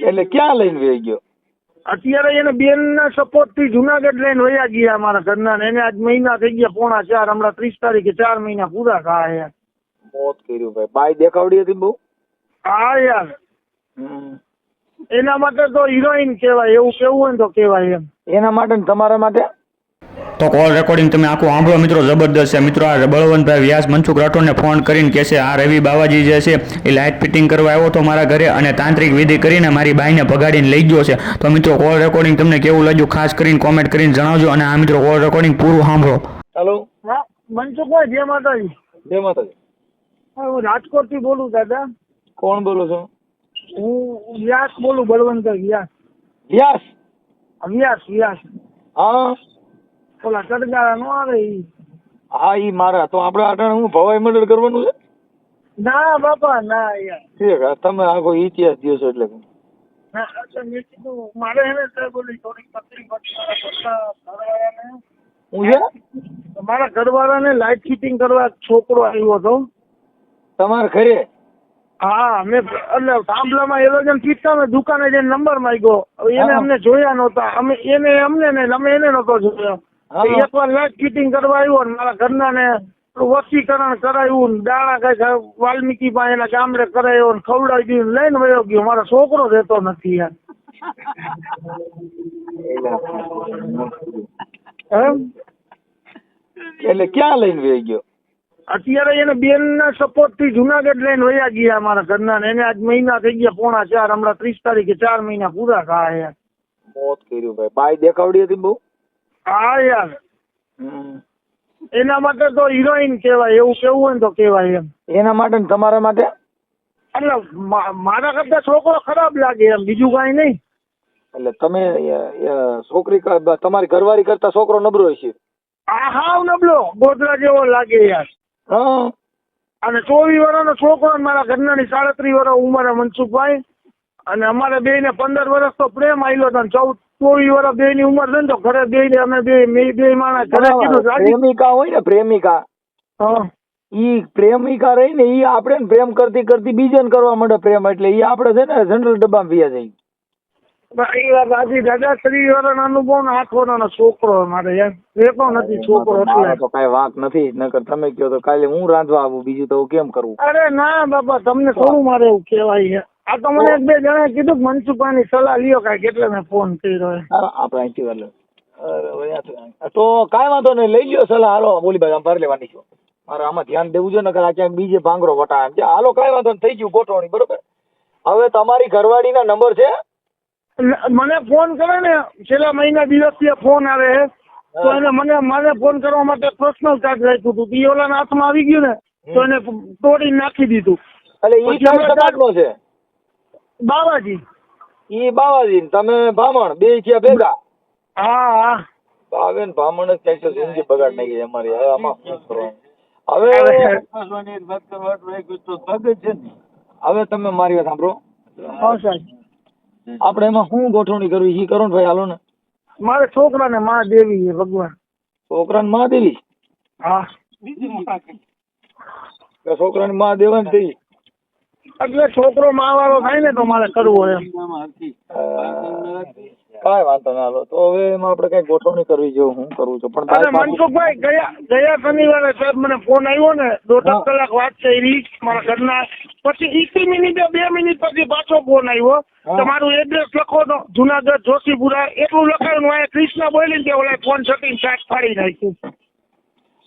એટલે ક્યાં લઈને વહી ગયો? અત્યારે એને બેન ના સપોર્ટ થી જુનાગઢ લઈને વયા ગયા અમારા ઘરના ને. એને આજ મહિના થઈ ગયા, પોણા 4, હમણાં 30 તારીખે 4 મહિના પૂરા થયા. મોત કર્યું ભાઈ. બાઈ દેખાવડી હતી બહુ? હા યાર, હમ. એના માટે તો હિરોઈન કહેવાય, એવું કેવું હોય ને તો કહેવાય એમ. એના માટે ને તમારા માટે? તો કોલ રેકોર્ડિંગ તમે આખું સાંભળો મિત્રો, જબરદસ્ત છે મિત્રો. આ બળવંતભાઈ વ્યાસ મનસુખ રાઠોડને ફોન કરીને કહે છે, આ રવિ બાવાજી જે છે એ લાઇટ ફિટિંગ કરવા આવ્યો હતો મારા ઘરે અને તાંત્રિક વિધિ કરીને મારી બાઈને ભગાડીને લઈ ગયો છે. તો મિત્રો કોલ રેકોર્ડિંગ તમને કેવું લાગ્યું ખાસ કરીને કોમેન્ટ કરીને જણાવજો. અને આ મિત્રો કોલ રેકોર્ડિંગ પૂરું સાંભળો. હેલો, હા મનસુખભાઈ, જય માતાજી. જય માતાજી. હા, હું રાજકોટ થી બોલું દાદા. કોણ બોલો છો? હું વ્યાસ બોલું, બળવંતભાઈ વ્યાસ. વ્યાસ? વ્યાસ વ્યાસ. હા, ઓલા ચડગાળા નો આવે ઈ. હા ઈ મારા. તો આપણે અટાણે હું ભવાઈ મંડળ કરવાનું છે? ના બાપા ના યાર. ઠીક, તમે આખો ઇતિહાસ દો છો એટલે. ના એટલે મેં કીધું મારે એને સાહેબ ઓલી થોડીક તકલીફ હતી મારા ઘરવાળાને. હું છે મારા ઘરવાળાને લાઇટ ફિટિંગ કરવા છોકરો આવ્યો હતો તમારે ઘરે? હા, મેં એટલે થાંભલામાં એરોજન ફીટતા મેં દુકાને જઈને નંબર માંગ્યો. એને હા. અમને જોયા નહોતા, એને અમને ને અમે એને નહોતો જોયો. હા. એકવાર લાઇટ ફિટિંગ કરવા આવ્યો ને મારા ઘરના ને વસીકરણ કરાવ્યું ને દાણા કઈ વાલ્મીકી પાસે એના ગામડે કરાયો ને ખવડાવી દીધું, લઈને વયો ગયો. મારો છોકરો રહેતો નથી યાર. એમ એટલે ક્યાં લઈને વહી ગયો? અત્યારે એને બેન ના સપોર્ટ થી જુનાગઢ લઈને વયા ગયા અમારા ઘરના ને. એને આજ મહિના થઈ ગયા, પોણા 4, હમણાં 30 તારીખે 4 મહિના પૂરા થયા. મોત કર્યું ભાઈ. બાઈ દેખાવડી હતી બહુ? હા યાર, હમ. એના માટે તો હિરોઈન કહેવાય, એવું કેવું હોય ને તો કહેવાય એમ. એના માટે ને તમારા માટે? એટલે મારા કરતા છોકરો ખરાબ લાગે એમ, બીજું કઈ નહીં. એટલે તમે છોકરી તમારી ઘરવાળી કરતા છોકરો નબળો હશે? આ હાવ નબળો ગોધરા જેવો લાગે યાર. હા. અને 24 વર્ષનો છોકરો ને મારા ઘરનાની 37 વર્ષ ઉંમરે મનસુખભાઈ. અને અમારે બે ને 15 વર્ષ તો પ્રેમ આવેલો હતો. 24 વર્ષ બે ની ઉંમર છે ને તો ઘરે બે અમે બે માણસ ઘરે કીધું પ્રેમિકા હોય ને, પ્રેમિકા, હા ઈ પ્રેમિકા રહી ને ઈ આપણે ને પ્રેમ કરતી કરતી બીજાને કરવા માંડે પ્રેમ, એટલે ઈ આપણે છે ને જનરલ ડબ્બામાં વ્યા જાય. એ વાત સાચી દાદા. 30 વર્ષનો અનુભવ ને 8 વર્ષનો છોકરો મારે યાર રહેતો નથી છોકરો. મારે તો કઈ વાંક નથી, નકર તમે કહો તો કાલે હું રાંધવા આવું, બીજું તો કેમ કરવું? અરે ના બાપા, તમને થોડું મારે એવું કહેવાય છે. આ તો મને 1-2 જણા કીધું કે મનસુખભાઈની સલાહ લ્યો કાંઈક, એટલે મેં ફોન કર્યો. આપણે અહીંથી વાલે. તો કાંઈ વાંધો નહીં, લઈ લ્યો સલાહ. હાલો બોલી ભાઈ, આમ ભર લેવાની છો. મારે આમાં ધ્યાન દેવું છે, નકર આ ક્યાંક બીજે ભાંગરો વટા એમ છે. હાલો કાંઈ વાંધો નહીં, થઈ ગયું ગોઠવણી, બરોબર. હવે તમારી ઘરવાળીના નંબર છે? મને ફોન કરે ને છેલ્લા મહિના દિવસથી ફોન આવે તો એને મને ફોન કરવા માટે પર્સનલ ચાર્જ રાખ્યું હતું. ઈ ઓલાના હાથમાં આવી ગયું ને તો એને તોડીને નાખી દીધું. એટલે ઈ સમાજનો છે? બાવાજી. ઈ બાવાજી તમે ભામણ, બે થયા ભેગા? હા હા, ભાવે ને ભામણ જ કઈક જિંદગી બગાડ નાખી અમારી. હવે આમાં શું કરવાનું? હવે તમે મારી વાત સાંભળો. હા સાહેબ, આપણે એમાં શું ગોઠવણી કરવી એ કરો ને ભાઈ. હાલો ને. મારે છોકરાને મહાદેવી છે ભગવાન. છોકરાને મહાદેવી? હા, છોકરાની મહાદેવન થઈ એટલે છોકરો માવાળો થાય ને તો મારે કરવો એમ. કાંઈ વાંધો ના. હાલો તો હવે એમાં આપણે કઈ ગોઠવણી કરવી જોઈએ, હું કરું છું. પણ અને મનસુખભાઈ ગયા શનિવારે સાહેબ મને ફોન આવ્યો ને, 1.5 કલાક વાત કરી મારા ઘરના. પછી 20 મિનિટ 2 મિનિટ પછી પાછો ફોન આવ્યો, તમારું એડ્રેસ લખો તો જુનાગઢ જોશીપુરા એટલું લખાયું. અહીંયા કૃષ્ણ બોલી ને ઓલા ફોન છટીને સાત ફાડી નાખ્યું.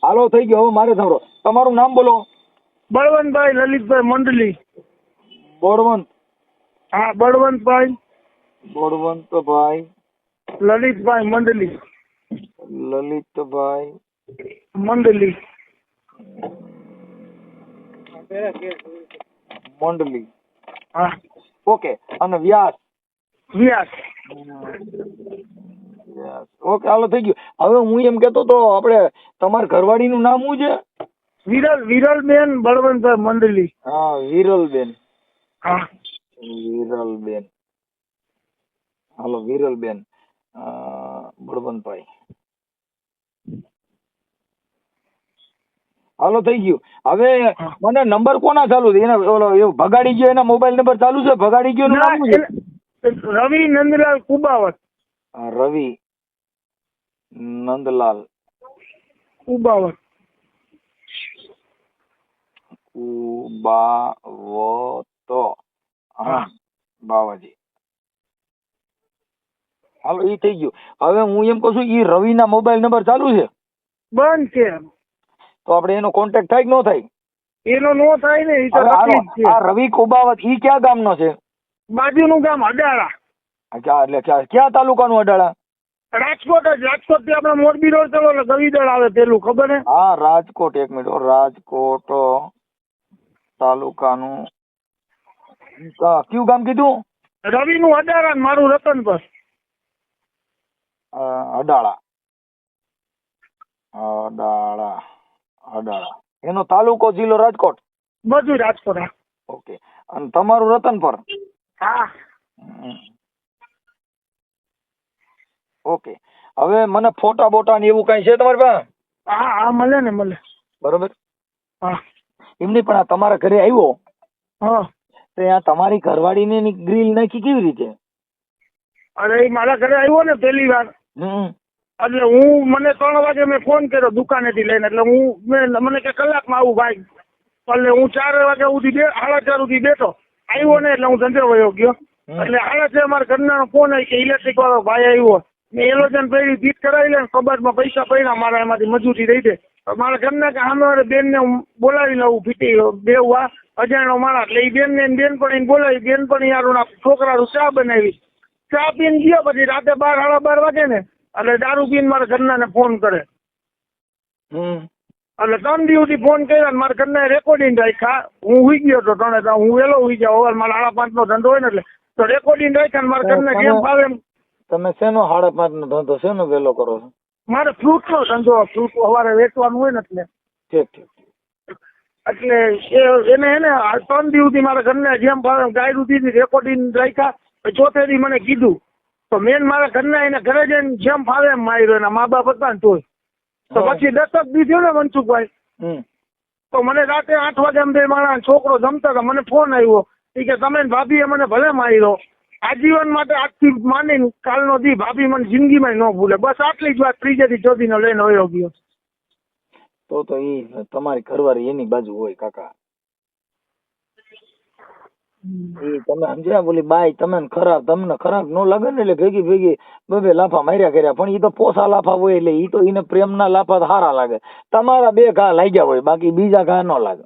હાલો થઈ ગયો. હવે મારે સાંભળો, તમારું નામ બોલો. બળવંતભાઈ લલિતભાઈ મંડલી. બોળવંત? હા, બળવંતભાઈ બોળવંતભાઈ લલિતભાઈ મંડલી. લલિતભાઈ મંડલી. મંડલી. હા ઓકે. અને વ્યાસ? વ્યાસ. ઓકે, હાલો થઈ ગયું. હવે હું એમ કેતો તો આપણે તમારા ઘરવાળીનું નામ શું છે? વિરલબેન બળવંતભાઈ મંડલી. હા, વિરલબેન. હા, વિરલબેન. હાલો વિરલબેન બળવંતભાઈ. હાલો થઈ ગયું. હવે મને નંબર કોના ચાલુ છે? એના ઓલો ભગાડી ગયો એના મોબાઈલ નંબર ચાલુ છે? ભગાડી ગયો નું નામ શું છે? રવિ નંદલાલ કુબાવત. રવિ નંદલાલ કુબાવત. કુબાવતો. હા બાવાજી. હાલો ઈ થઈ ગયું. હવે હું એમ કહું છું ઈ રવિના મોબાઈલ નંબર ચાલુ છે બંધ છે. તો આપણે એનો કોન્ટેક્ટ થાય કે ન થાય? એનો નો થાય ને, એ તો હવે હાલો, તકલીફ છે. આ રવિ કુબાવત ઈ ક્યાં ગામનો છે? બાજુનું ગામ અડાળા. ક્યાં તાલુકાનું અડાળા? રાજકોટ જ. રાજકોટ થી આપણે મોરબી રોડ ચલો એટલે ગવીદળ આવે પેલું, ખબર હે? હા રાજકોટ. એક મિનિટ હો. રાજકોટ તાલુકાનું કયું ગામ કીધું? રવિ નું અડાળા ને મારું રતનપર. અડાળા. અડાળા. અડાળા. એનો તાલુકો જિલ્લો રાજકોટ. બધું રાજકોટ. હા. ઓકે. અને તમારું રતનપર? હા. ઓકે. હવે મને ફોટા બોટા ને એવું કઈ છે તમારી પાસે? હા હા મળે ને, મળે. બરોબર. હા. એમની પણ આ તમારા ઘરે આવ્યો હા. તો આ તમારી ઘરવાળીને ગ્રીલ નાખી કેવી રીતે? અરે એ મારા ઘરે આવ્યો ને પહેલી વાર, હમ. એટલે મને 3 વાગે મેં ફોન કર્યો દુકાનેથી લઈને, એટલે મને કે કલાકમાં આવું ભાઈ. એટલે હું 4 વાગ્યા સુધી 4:30 સુધી બેઠો. આવ્યો ને એટલે હું ધંધે વયો ગયો. એટલે 6:30 મારા ઘરના ફોન આવી કે ઇલેક્ટ્રિક વાળો ભાઈ આવ્યો. મેં એલોજન પેલી ફીટ કરાવી લે, કબાટમાં પૈસા પડ્યા મારા, એમાંથી મજૂરી દઈ દે. મારા ઘરના કે સામે બેનને હું બોલાવી લઉં, ફીટી બેવવા અજાણ્યો માણસ. એટલે એ બેનપણીને બોલાવી, બેનપણી યાર છોકરાનું ચા બનાવી. ચા પીને ગયો, પછી રાતે 12, 12:30 વાગે ને એટલે દારૂ પીને મારા ઘરનાને ફોન કરે. એટલે 3 દિવસથી ફોન કર્યા ને મારા ઘરના રેકોર્ડિંગ રાખ્યા. હું હુઈ ગયો હતો 3, હું વહેલો હુઈ જાઉં. હવે મારા 5:30 નો ધંધો હોય ને એટલે તો રેકોર્ડિંગ રાખ્યા ને મારા ઘરના જેમ ફાવે એમ. તમે શેનો 5:30 નો ધંધો શેનો વહેલો કરો છો? મારે ફ્રૂટ નો ધંધો. ફ્રૂટ સવારે વેચવાનું હોય ને એટલે. ઠીક ઠીક. એટલે એને 3 દિવસથી મારા ઘરના જેમ ફાવે ગાયરું દીધી, રેકોર્ડિંગ રાખ્યા. ચોથે દી મને કીધું તો મેન મારા ઘરના એને ઘરે જઈને જેમ ફાવે એમ માર્યો. એના મા બાપ હતા ને તોય. તો પછી દસ્તક દીધો ને મનસુખભાઈ, તો મને રાતે 8 વાગે બે મારા છોકરો જમતા હતા, મને ફોન આવ્યો કે તમે ભાભીએ મને ભલે માર્યો, આજીવન માટે આજથી માનીને કાલનો દી ભાભી મને જિંદગીમાં ન ભૂલે. બસ આટલી જ વાત. 3 થી 4 નો લઈને વયો ગયો. તો ઈ તમારી ઘરવાળી એની બાજુ હોય કાકા. એ તમે સમજ્યા? બોલી બાઈ તમને ખરાબ ન લાગે ને એટલે ભેગી બે લાફા માર્યા કર્યા. પણ એ તો પોસા લાફા હોય એટલે ઈ તો એને પ્રેમના લાફા સારા લાગે. તમારા 2 ઘા લાગ્યા હોય, બાકી બીજા ઘા ન લાગે.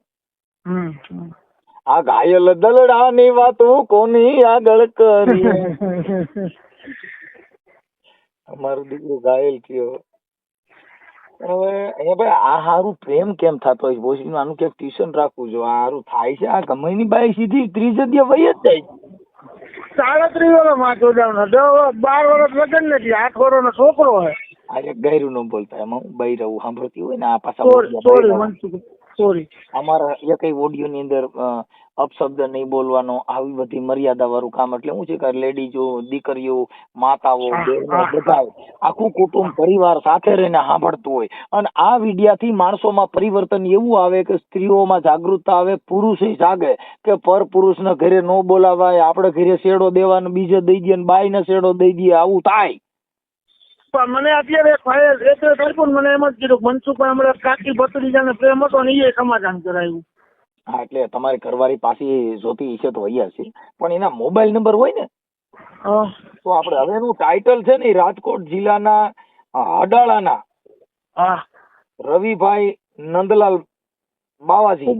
આ ઘાયલ દલડાની વાતો કોની આગળ કરી. અમારું દીકરું ઘાયલ થયો. હવે અહીંયા ભાઈ આ હારું પ્રેમ કેમ થતો હોય? ભોસડીનું આનું ક્યાંક ટ્યુશન રાખવું જો. આ હારું થાય છે? આ ગમેની બાઈ સીધી 30 વહી જ જાય. 37 વર્ષમાં જોડાવનો, 12 વર્ષ લગ્ન નથી, 8 વર્ષનો છોકરો હે. આ એક ગાયરું ન બોલતા, એમાં હું બાઈ રહું સાંભળતી હોય ને આ પાછા સોરી. અમારા એકઈ ઓડિયો ની અંદર અપશબ્દ નહીં બોલવાનો, આવી બધી મર્યાદા વાળું કામ. એટલે શું છે કે લેડીઝો, દીકરીઓ, માતાઓ, બહેનો બધા આખું કુટુંબ પરિવાર સાથે રહીને સાંભળતું હોય. અને આ વિડિયાથી માણસોમાં પરિવર્તન એવું આવે કે સ્ત્રીઓમાં જાગૃતતા આવે, પુરુષે જાગે કે પર પુરુષના ઘરે ન બોલાવાય, આપણે ઘરે શેડો દેવાનો બીજે દઈ દઈએ ને બાઈને શેડો દઈ દઈએ, આવું થાય. પણ મને અત્યારે મને એમ જ કીધું મનસુખભાઈ હમણાં કાકી ભત્રીજાને પ્રેમ હતો ને એ સમાધાન કરાવ્યું. હા એટલે તમારી ઘરવાળી પાસે જોતી છે તો અહીંયા છે, પણ એના મોબાઈલ નંબર હોય ને તો આપણે હવે એનું ટાઇટલ છે ને રાજકોટ જિલ્લાના અડાળાના રવિભાઈ નંદલાલ બાવાજી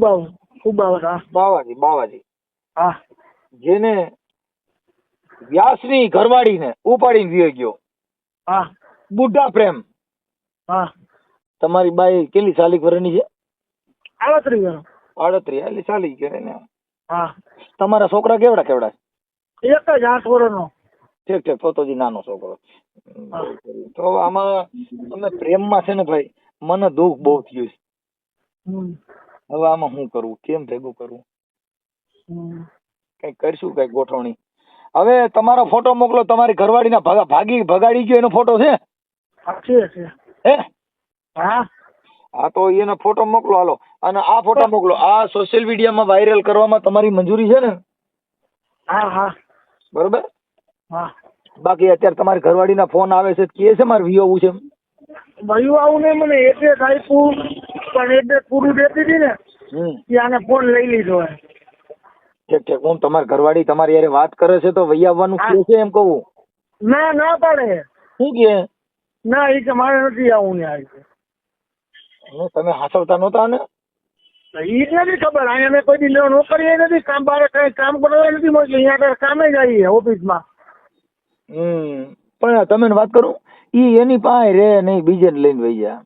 બાવાજી જેને વ્યાસની ઘરવાળીને ઉપાડીને વિયો ગયો. બુઢા પ્રેમ. તમારી બાઈ કેટલી સાલી વર્ષની છે? 38 એટલે ચાલી કરે ને. તમારા છોકરા કેવડા એક જ 8 વર્ષનો. ઠીક તો નાનો છોકરો. તો આમાં તમે પ્રેમમાં છે ને ભાઈ, મને દુઃખ બહુ થયું છે. હવે આમાં શું કરવું, કેમ ભેગું કરવું, કઈક કરશું, કઈક ગોઠવણી. હવે તમારો ફોટો મોકલો. તમારી ઘરવાળીના ભગાડી ગયો એનો ફોટો છે? હે? હા તો એનો ફોટો મોકલો. હાલો, અને આ ફોટો મોકલો. આ સોશિયલ મીડિયામાં વાયરલ કરવામાં તમારી મંજૂરી છે ને? હા. બરોબર. હા બાકી અત્યારે તમારી ઘરવાળીના ફોન આવે છે કે છે મારે વિયોવું છે ભાઈ આવું ને મને એડ્રેસ આપ્યું પણ એડ્રેસ પૂરું દેતી હતી ને કે આને ફોન લઈ લીધો હે. ઠીક ઠીક. હું તમારી ઘરવાળી તમારી યારે વાત કરે છે તો વહી આવવાનું કે છે એમ કહું? ના પાડે. શું કે? ના એ કે મારે નથી આવું ને આ તમે હાસવતા નહોતા ને? ઈ જ નથી ખબર. અહીંયા મેં કોઈ દી નોકરી નથી, કામ બારે કઈ કામ કરવા નથી મળતું. અહીંયા કામે જઈએ ઓફિસમાં. પણ તમે વાત કરું, ઈ એની પાસે રે નહીં, બીજે લઈને વહી જાય.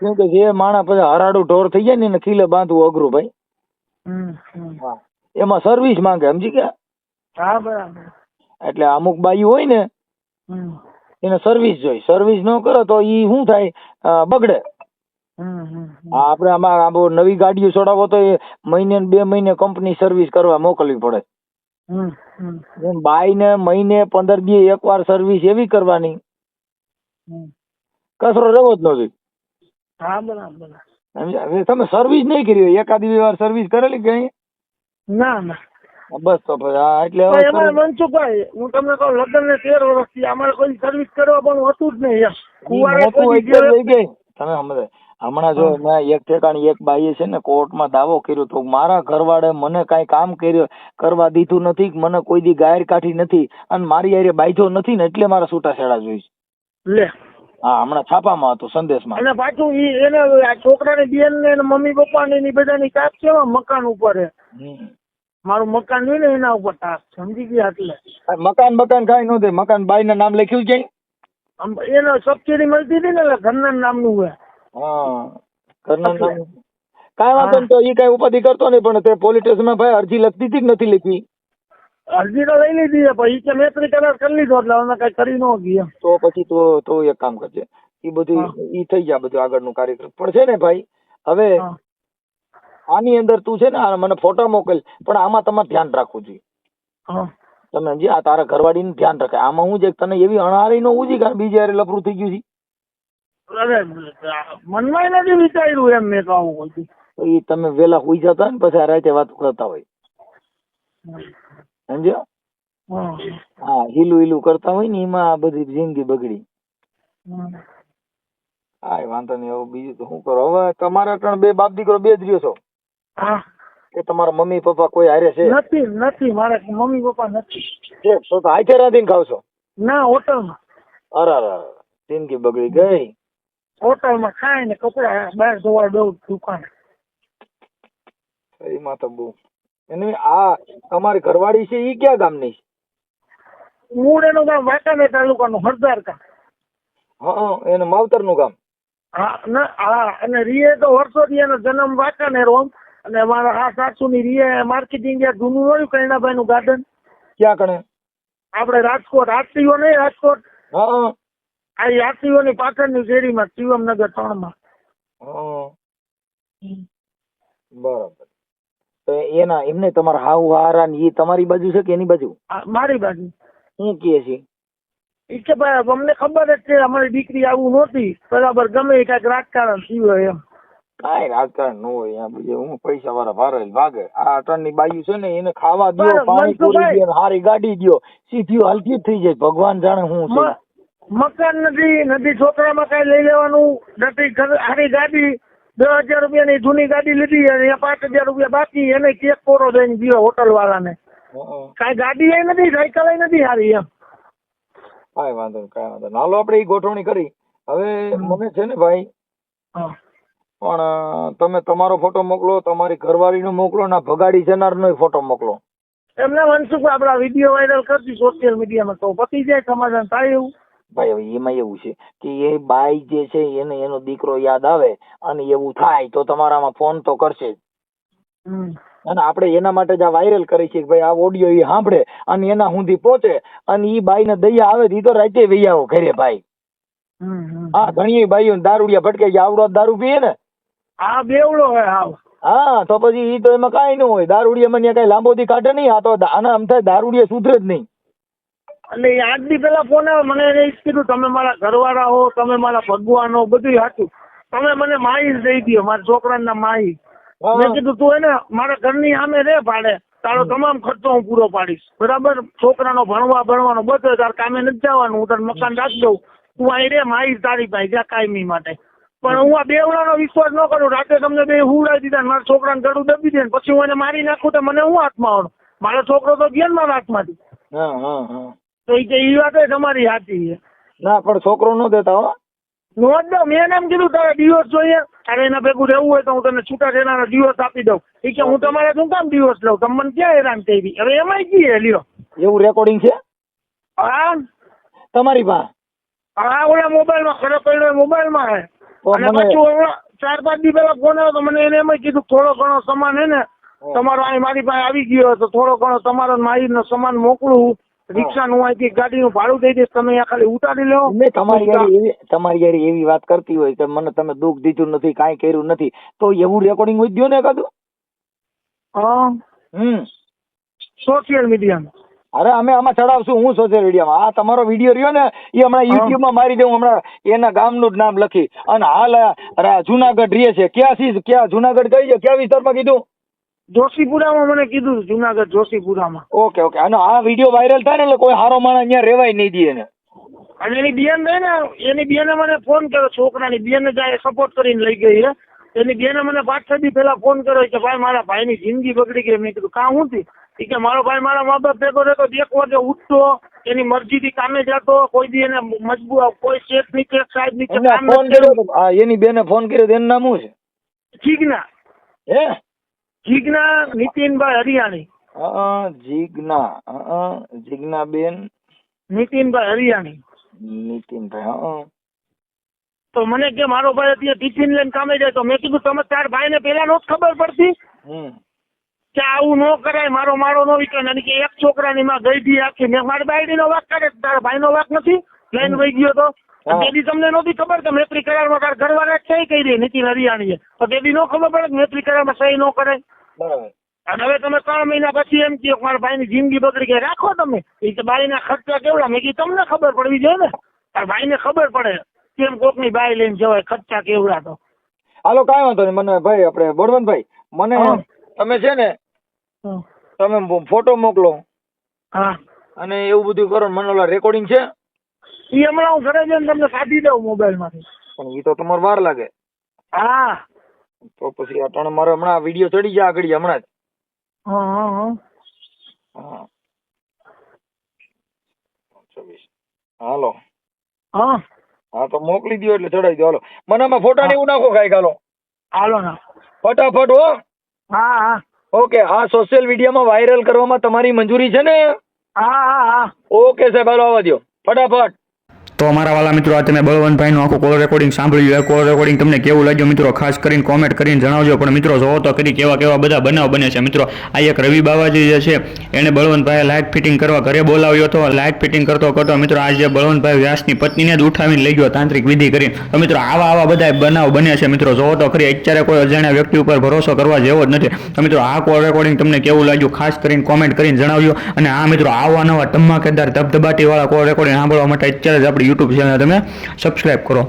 કેમ કે જે માણા પછી હરાડું ઢોર થઈ જાય ને એને ખીલે બાંધવું અઘરું ભાઈ. હા, એમાં સર્વિસ માંગે, સમજી ગયા? હા બરાબર. એટલે અમુક બાયું હોય ને એને સર્વિસ જોઈ, સર્વિસ ન કરો તો ઈ શું થાય, બગડે. આપણે આમાં નવી ગાડીઓ છોડાવો તો એ મહિને 2 મહિને કંપની સર્વિસ કરવા મોકલવી પડે. બાઈ ને મહિને 15 દી એકવાર સર્વિસ એવી કરવાની કચરો રહેવો જ નથી. હા બરાબર. સમજ્યા? તમે સર્વિસ નહીં કરી હોય, એકાદી વાર સર્વિસ કરેલી કઈ? ના બસ તો પછી હા, એટલે અમારે મનસુખભાઈ, હું તમને કહું, લગ્ન ને 13 વર્ષથી અમારે કોઈ સર્વિસ કરવા પણ હોતું જ નહીં. તમે સમજે હમણાં જો મેં એક ઠેકાણી એક બાઈએ છે ને કોર્ટમાં દાવો કર્યો તો મારા ઘરવાળે મને કઈ કામ કરવા દીધું નથી, મને કોઈ દી ગાયર કાઢી નથી અને મારી હારે બાંધ્યો નથી ને એટલે મારા છૂટાછેડા જોઈશ. લે હા, હમણાં છાપામાં હતું, સંદેશમાં. અને પાછું એને છોકરાની બેન ને મમ્મી પપ્પા ને બધાની કાપ છે મકાન ઉપર. મારું મકાન હોય ને એના ઉપર ટાક, સમજી ગયા? એટલે મકાન કઈ ન દે, મકાન બાઈ ના નામ લખ્યું છે. એને સબસિડી મળતી હતી ને એટલે ઘરના નામનું હોય. હા, ઘરના નામ કઈ વાંધો નહીં. તો એ કઈ ઉપાધિ કરતો નહીં, પણ તે પોલીસ સ્ટેશનમાં ભાઈ અરજી લખતી હતી કે નથી લખી? અરજી તો લઈ લીધી પછી કે મેત્રી કરાર કરી લીધો એટલે અમે કઈ કરી ન ગયા. તો પછી તો એક કામ કરજે, એ બધું ઈ થઈ જાય બધું આગળનું કાર્યક્રમ. પણ છે ને ભાઈ, હવે આની અંદર તું છે ને મને ફોટો મોકલ, પણ આમાં તમારે ધ્યાન રાખવું જોઈએ. તમે સમજી, આ તારા ઘરવાળીને ધ્યાન રાખે. આમાં હું છે તને એવી અણહારી નો ઉજી કારણ બીજે યારે લફરું થઈ ગયું છે. અરે મનમાં નથી વિચાર્યું એમ મેં કહું. એ તમે વેલા હોઈ જતા ને પછી આ રાતે વાત કરતા હોય, સમજ્યો? હા, હીલું કરતા હોય ને એમાં આ બધી જિંદગી બગડી. હા, વાંધો નહીં. હવે બીજું તો શું કરો? હવે તમારા 2 બાપ દીકરો 2 જ રહ્યો છો કે તમારા મમ્મી પપ્પા કોઈ હારે છે? નથી મારે મમ્મી પપ્પા નથી. તો હાથે રાંધીને ખાવ છો? ના, હોટલમાં. અરે જિંદગી બગડી ગઈ. હોટલમાં ખાય ને કપડા બહાર ધોવા દઉં દુકાન. એમાં તો બહુ એને આ તમારી ઘરવાળી છે ઈ ક્યાં ગામની છે? મૂળ એનું ગામ વાંકાનેર તાલુકાનું હરદાર ગામ. હા, એને માવતરનું ગામ. હા, અને રીએ તો વર્ષોથી એનો જન્મ વાંકાનેર ઓમ. અને મારા સાસુની રીએ માર્કેટિંગ જૂનું હોય કૈણાભાઈ નું ગાર્ડન. ક્યાં કણે? આપણે રાજકોટ આરટીઓ નહીં, રાજકોટ. હા, આ આરટીઓ ની પાછળની શેરીમાં શિવમનગર 3 માં. બરાબર. તો એમને તમારા હાવ હારા ને એ તમારી બાજુ છે કે એની બાજુ? મારી બાજુ. શું કહે છે? એ કે ભાઈ અમને ખબર જ છે અમારી દીકરી આવું નહોતી, બરાબર, ગમે કઈક રાજકારણ થયું એમ. કાંઈ રાજકારણ ન હોય, હું પૈસા વાળા ભારે ભાગે. આ અટણની બાયુ છે ને એને ખાવા દો, પાણી પૂરી દો, હારી ગાડી દો, સીધી હલકી થઈ જાય. ભગવાન જાણે શું છે. મકાન નથી, છોકરામાં કઈ લઈ લેવાનું નથી. હારી ગાડી 10,000 રૂપિયાની જૂની ગાડી લીધી અને 5,000 રૂપિયા બાકી, એને કેક કોરો દઈને દીધો હોટલ વાળાને. કઈ ગાડી એ નથી, સાયકલ એ નથી હારી એમ. કાંઈ વાંધો નહીં. હાલો આપણે એ ગોઠવણી કરી. હવે મને છે ને ભાઈ, પણ તમે તમારો ફોટો મોકલો, તમારી ઘરવાળીનો મોકલો, ના ભગાડી જનારનો ફોટો મોકલો. એમને મનસુખ આપડા વિડીયો વાયરલ કરતી સોશિયલ મીડિયામાં તો પતી જાય, સમાધાન થાય એવું. ભાઈ હવે એમાં એવું છે કે એ બાઈ જે છે એને એનો દીકરો યાદ આવે અને એવું થાય તો તમારામાં ફોન તો કરશે જ. અને આપણે એના માટે જ આ વાયરલ કરી છે કે ભાઈ આ ઓડિયો એ સાંભળે અને એના સુધી પહોંચે અને ઈ બાઈ ને દયા આવે ઈ તો રાતે વહી આવો ઘરે ભાઈ. હા, ઘણી બાઈઓ દારૂડિયા ભટકે છે, આવડો દારૂ પીએ ને. હા, બેવડો હે હાવ. હા, તો પછી ઈ તો એમાં કાંઈ ન હોય. દારૂડિયા મને કઈ લાંબોથી કાઢે નહીં. આ તો આના આમ થાય દારૂડિયા સુધરે જ નહીં. એટલે 8 દી પેલા ફોન આવે મને એને કીધું તમે મારા ઘરવાળા હો, તમે મારા ભગવાન હો, બધું સાચું. તમે મને માહી દઈ દો, મારા છોકરાના માહી. મેં કીધું તું એને મારા ઘરની સામે રે ભાડે, તારો તમામ ખર્ચો હું પૂરો પાડીશ, બરાબર? છોકરાનો ભણવાનો બધો, તાર કામે નથી જવાનું, હું તને મકાન રાખી દઉં, તું અહીં રે મારી તારી પાસે જા કાયમી માટે. પણ હું આ બેવડાનો વિશ્વાસ ન કરું. રાતે તમને બે હુવડાવી દીધા, મારા છોકરાને ગળું દબી દે, પછી હું એને મારી નાખું તો મને હું હાથમાં આવડું? મારો છોકરો તો ગયા ને મારા હાથમાંથી. તો એ વાત તમારી સાચી છે. ના પણ છોકરો ન દેતા હો. નો જ દઉં. મેં એમ કીધું તારે ડિવોર્સ જોઈએ, તારે એના ભેગું રહેવું હોય તો હું તને છૂટાછેડાનો ડિવોર્સ આપી દઉં. એ કે હું તમારે શું કામ ડિવોર્સ લઉં, તમે મને ક્યાં હેરાન કરી? હવે એમાંય જઈએ લ્યો. એવું રેકોર્ડિંગ છે હા તમારી પાસે? હા, ઓલા મોબાઈલમાં ખરો પડ્યો, મોબાઈલમાં હે. તો અને મને પાછું હમણાં 4-5 દી પહેલા ફોન આવ્યો તો મને એને એમ કીધું થોડો ઘણો સામાન હે ને તમારો અહીં મારી પાસે આવી ગયો તો થોડો ઘણો તમારો માહીનો સામાન મોકલું, રિક્ષાનું અહીંથી ગાડીનું ભાડું દઈ દઈશ, તમે અહીંયા ખાલી ઉતારી લો. મેં તમારી યારી એવી વાત કરતી હોય કે મને તમે દુઃખ દીધું નથી, કાંઈ કર્યું નથી, તો એવું રેકોર્ડિંગ હોય દો ને એકાદું. હા, સોશિયલ મીડિયામાં. અરે અમે આમાં ચડાવશું. હું સોશિયલ મીડિયામાં આ તમારો વિડીયો રહ્યો ને એ હમણાં યુટ્યુબમાં મારી દઉં, હમણાં એના ગામનું જ નામ લખી. અને હાલ જુનાગઢ રહે છે. ક્યાં જુનાગઢ કઈ છે, ક્યાં વિસ્તારમાં કીધું? જોશીપુરામાં મને કીધું, જુનાગઢ જોશીપુરામાં. ઓકે. અને આ વિડીયો વાયરલ થાય ને એટલે કોઈ હારો માણસ અહીંયા રેવાય નહીં દે એને. અને એની બેન રહે ને, એની બેને મને ફોન કર્યો, છોકરાની બેને જાય સપોર્ટ કરીને લઈ ગઈ છે. એની બેને મને 5-6 દી પહેલા ફોન કર્યો કે ભાઈ મારા ભાઈની જિંદગી બગડી ગઈ. મેં કીધું કાં હું થી? કે મારો ભાઈ મારા મા બાપ ભેગો રહેતો, 1 વાગે ઉઠતો, એની મરજીથી કામે જતો, કોઈ દી એને મજબૂર કોઈ શેઠ નીચે સાહેબ નીચે કામ ફોન કર્યો. એની બેને ફોન કર્યો, એનું નામ શું છે? જીજ્ઞા. હે? જીજ્ઞા નીતિનભાઈ હરિયાણી. જીજ્ઞા બેન નીતિનભાઈ હરિયાણી. નીતિનભાઈ. તો મને કે મારો ભાઈ અત્યારે ટિફિન લઈને કામે જાય. તો મેં કીધું તમે તાર ભાઈને પેલા નો જ ખબર પડતી કે આવું ન કરાય, મારો નો વિચાર કે એક છોકરાની માં ગઈ દી આખી. મેં મારી બાયડી નો વાક કરે, તારા ભાઈ નો વાક નથી? લઈને વહી ગયો તો તેથી તમને નહોતી ખબર કે મૈત્રી કરારમાં તાર ઘરવાળા સહી કરી દે નીતિન હરિયાણીએ, તો તેથી ન ખબર પડે કે મૈત્રી કરારમાં સહી ન કરાય. બરાબર. અને હવે તમે 3 મહિના પછી એમ કહો મારા ભાઈની જિંદગી બગડી ગઈ, રાખો તમે. એ કે બાઈના ખર્ચા કેવડા? મેં કીધું તમને ખબર પડવી જોઈએ ને, તાર ભાઈને ખબર પડે કેમ કોકની બાઈ લઈને જવાય, ખર્ચા કેવડા. તો હાલો કાંઈ વાંધો નહીં. મને ભાઈ આપણે બળવંતભાઈ મને તમે છે ને તમે ફોટો મોકલો. હા, અને એવું બધું કરો. મને ઓલા રેકોર્ડિંગ છે એ હમણાં હું ઘરે જઈને તમને કાઢી દઉં મોબાઈલ માંથી. પણ એ તો તમારે વાર લાગે. હા, તો પછી અટાણે મારે હમણાં વિડીયો ચડી જાય આગળ હમણાં જ. હા. હાલો. હા, તો મોકલી દો એટલે ચડાવી દો. હાલો મને આમાં ફોટા ને એવું નાખો કાંઈક. હાલો ના ફટાફટ હો. હા. ઓકે. આ સોશિયલ મીડિયામાં વાયરલ કરવામાં તમારી મંજૂરી છે ને? હા. ઓકે સાહેબ, હાલો આવવા દો ફટાફટ. તો અમારા વાલા મિત્રો, આ તમે બળવંતભાઈનું આખું કોલ રેકોર્ડિંગ સાંભળ્યું. એ કોલ રેકોર્ડિંગ તમને કેવું લાગ્યું મિત્રો ખાસ કરીને કોમેન્ટ કરીને જણાવજો. પણ મિત્રો જોવો તો કરી કેવા બધા બનાવ બને છે મિત્રો. આ એક રવિ બાવાજી જે છે એને બળવંતભાઈએ લાઇટ ફિટિંગ કરવા ઘરે બોલાવ્યો હતો. લાઇટ ફિટિંગ કરતો મિત્રો આજે બળવંતભાઈ વ્યાસની પત્નીને જ ઉઠાવીને લઈ ગયો તાંત્રિક વિધિ કરીને. તો મિત્રો આવા બધા બનાવ બને છે મિત્રો. જોવો તો ખરી અત્યારે કોઈ અજાણ્યા વ્યક્તિ ઉપર ભરોસો કરવા જેવો જ નથી. તો મિત્રો આ કોલ રેકોર્ડિંગ તમને કેવું લાગ્યું ખાસ કરીને કોમેન્ટ કરીને જણાવજો. અને આ મિત્રો આવા નવા ધમાકેદાર ધબધબાટીવાળા કોલ રેકોર્ડિંગ સાંભળવા માટે અત્યારે જ આપણી યુટ્યુબ ચેનલ તમે સબસ્ક્રાઇબ કરો.